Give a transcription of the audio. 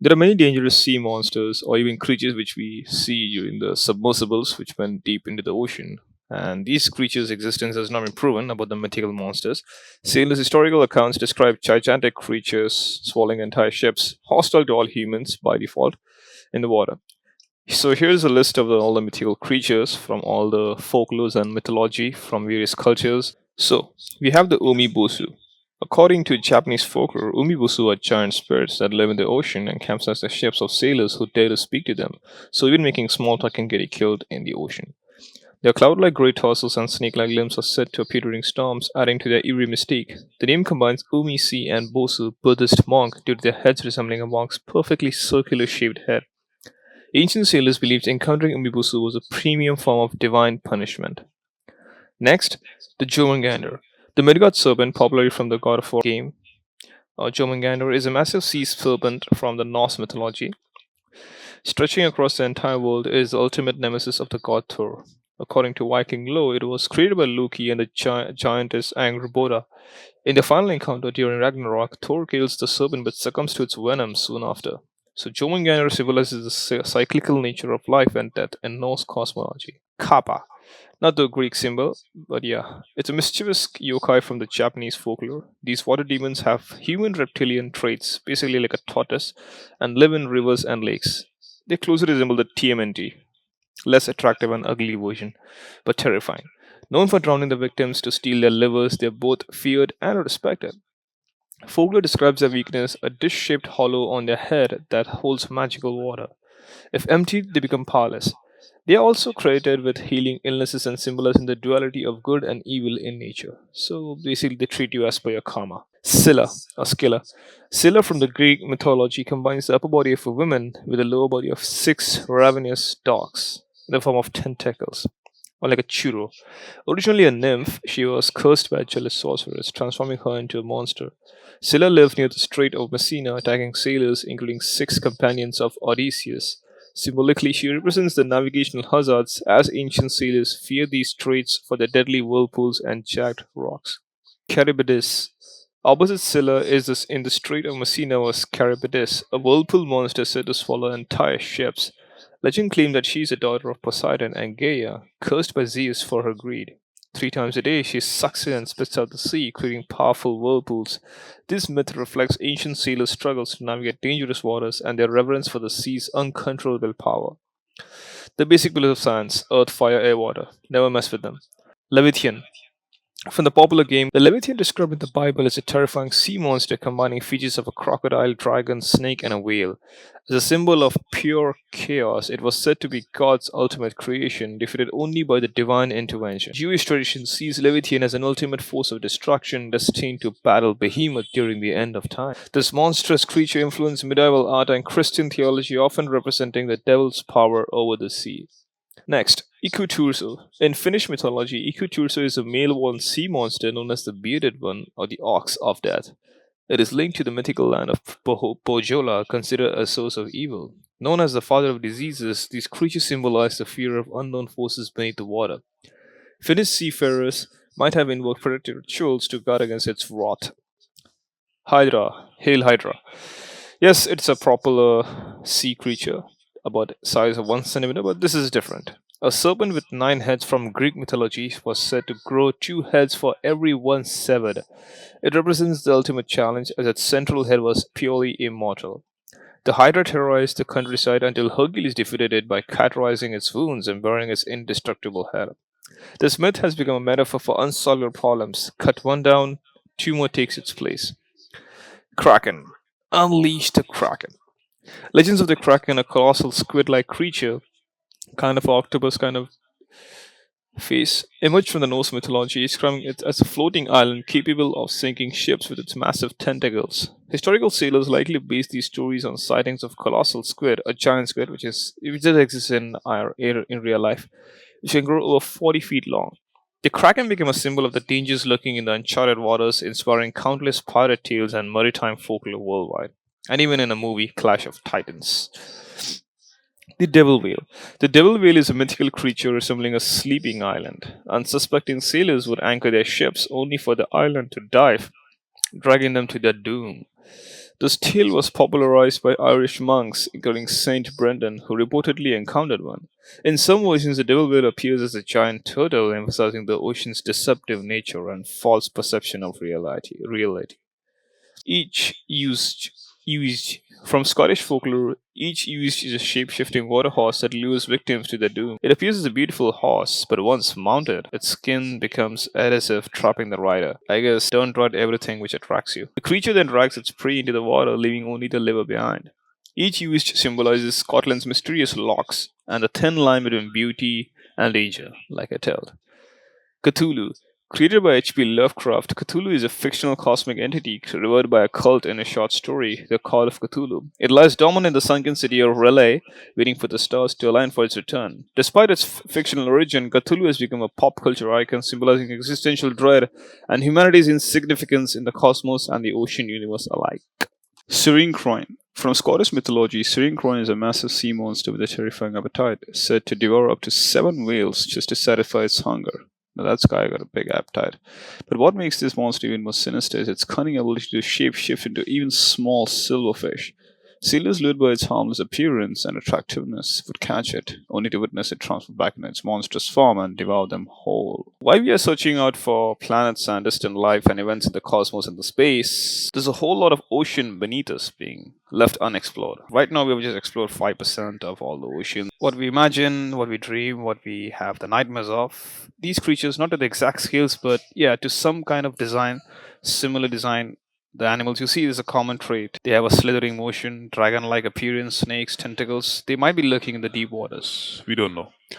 There are many dangerous sea monsters or even creatures which we see during the submersibles which went deep into the ocean. And these creatures' existence has not been proven about the mythical monsters. Sailors' historical accounts describe gigantic creatures swallowing entire ships, hostile to all humans by default, in the water. So here's a list of all the mythical creatures from all the folklores and mythology from various cultures. So we have the Omibozu. According to Japanese folklore, Umibozu are giant spirits that live in the ocean and capsize the ships of sailors who dare to speak to them. So even making small talk can get you killed in the ocean. Their cloud-like grey torsos and snake-like limbs are said to appear during storms, adding to their eerie mystique. The name combines Umi Sea and Bozu, Buddhist monk, due to their heads resembling a monk's perfectly circular-shaped head. Ancient sailors believed encountering Umibozu was a premium form of divine punishment. Next, the Jormungandr. The mid-god serpent, popularly from the God of War game, Jormungandr is a massive sea serpent from the Norse mythology. Stretching across the entire world, it is the ultimate nemesis of the god Thor. According to Viking lore, it was created by Loki and the giantess Angrboda. In the final encounter during Ragnarok, Thor kills the serpent but succumbs to its venom soon after. So Jormungandr symbolizes the cyclical nature of life and death in Norse cosmology. Kappa. Not the Greek symbol, but yeah, it's a mischievous yokai from the Japanese folklore. These water demons have human reptilian traits, basically like a tortoise, and live in rivers and lakes. They closely resemble the TMNT, less attractive and ugly version, but terrifying. Known for drowning the victims to steal their livers, they are both feared and respected. Folklore describes their weakness, a dish shaped hollow on their head that holds magical water. If emptied, they become powerless. They are also credited with healing illnesses and symbolizing the duality of good and evil in nature. So basically, they treat you as per your karma. Scylla, or Scylla. Scylla from the Greek mythology combines the upper body of a woman with the lower body of six ravenous dogs in the form of tentacles, or like a churro. Originally a nymph, she was cursed by a jealous sorceress, transforming her into a monster. Scylla lived near the Strait of Messina, attacking sailors, including six companions of Odysseus. Symbolically, she represents the navigational hazards, as ancient sailors feared these straits for their deadly whirlpools and jagged rocks. Charybdis. Opposite Scylla is this in the Strait of Messina was Charybdis, a whirlpool monster said to swallow entire ships. Legend claimed that she is a daughter of Poseidon and Gaia, cursed by Zeus for her greed. 3 times a day, she sucks in and spits out the sea, creating powerful whirlpools. This myth reflects ancient sailors' struggles to navigate dangerous waters and their reverence for the sea's uncontrollable power. The basic pillars of science: earth, fire, air, water. Never mess with them. Leviathan. From the popular game, the Leviathan described in the Bible is a terrifying sea monster combining features of a crocodile, dragon, snake, and a whale. As a symbol of pure chaos, it was said to be God's ultimate creation, defeated only by the divine intervention. Jewish tradition sees Leviathan as an ultimate force of destruction, destined to battle Behemoth during the end of time. This monstrous creature influenced medieval art and Christian theology, often representing the devil's power over the sea. Next, Iku-Turso. In Finnish mythology, Iku-Turso is a male-born sea monster known as the Bearded One or the Ox of Death. It is linked to the mythical land of Pohjola, considered a source of evil. Known as the father of diseases, these creatures symbolize the fear of unknown forces beneath the water. Finnish seafarers might have invoked protective rituals to guard against its wrath. Hydra. Hail Hydra. Yes, it's a popular sea creature, about size of 1 centimeter, but this is different. A serpent with 9 heads from Greek mythology was said to grow 2 heads for every one severed. It represents the ultimate challenge, as its central head was purely immortal. The Hydra terrorized the countryside until Hercules defeated it by cauterizing its wounds and burying its indestructible head. This myth has become a metaphor for unsolvable problems. Cut one down, two more takes its place. Kraken. Unleash the Kraken. Legends of the Kraken, a colossal squid-like creature, kind of octopus kind of face, emerged from the Norse mythology, describing it as a floating island capable of sinking ships with its massive tentacles. Historical sailors likely based these stories on sightings of colossal squid, a giant squid which does exist in real life, which can grow over 40 feet long. The Kraken became a symbol of the dangers lurking in the uncharted waters, inspiring countless pirate tales and maritime folklore worldwide, and even in a movie, Clash of Titans. The Devil Whale. The Devil Whale is a mythical creature resembling a sleeping island. Unsuspecting sailors would anchor their ships only for the island to dive, dragging them to their doom. This tale was popularized by Irish monks, including Saint Brendan, who reportedly encountered one. In some versions, the devil whale appears as a giant turtle, emphasizing the ocean's deceptive nature and false perception of reality. Each used from Scottish folklore, each used is a shape-shifting water horse that lures victims to their doom. It appears as a beautiful horse, but once mounted, its skin becomes adhesive, trapping the rider. I guess don't ride everything which attracts you. The creature then drags its prey into the water, leaving only the liver behind. Each used symbolizes Scotland's mysterious locks and the thin line between beauty and danger, like I told. Cthulhu. Created by H.P. Lovecraft, Cthulhu is a fictional cosmic entity revered by a cult in a short story, The Call of Cthulhu. It lies dormant in the sunken city of R'lyeh, waiting for the stars to align for its return. Despite its fictional origin, Cthulhu has become a pop culture icon symbolizing existential dread and humanity's insignificance in the cosmos and the ocean universe alike. Cirein-Croin. From Scottish mythology, Cirein-Croin is a massive sea monster with a terrifying appetite, said to devour up to 7 whales just to satisfy its hunger. Now that guy got a big appetite. But what makes this monster even more sinister is its cunning ability to shape shift into even small silverfish. Sailors, lured by its harmless appearance and attractiveness, would catch it, only to witness it transform back into its monstrous form and devour them whole. While we are searching out for planets and distant life and events in the cosmos and the space, there's a whole lot of ocean beneath us being left unexplored. Right now, we've just explored 5% of all the ocean. What we imagine, what we dream, what we have the nightmares of. These creatures, not to the exact scales, but yeah, to some kind of design, similar design. The animals you see is a common trait. They have a slithering motion, dragon like appearance, snakes, tentacles. They might be lurking in the deep waters. We don't know.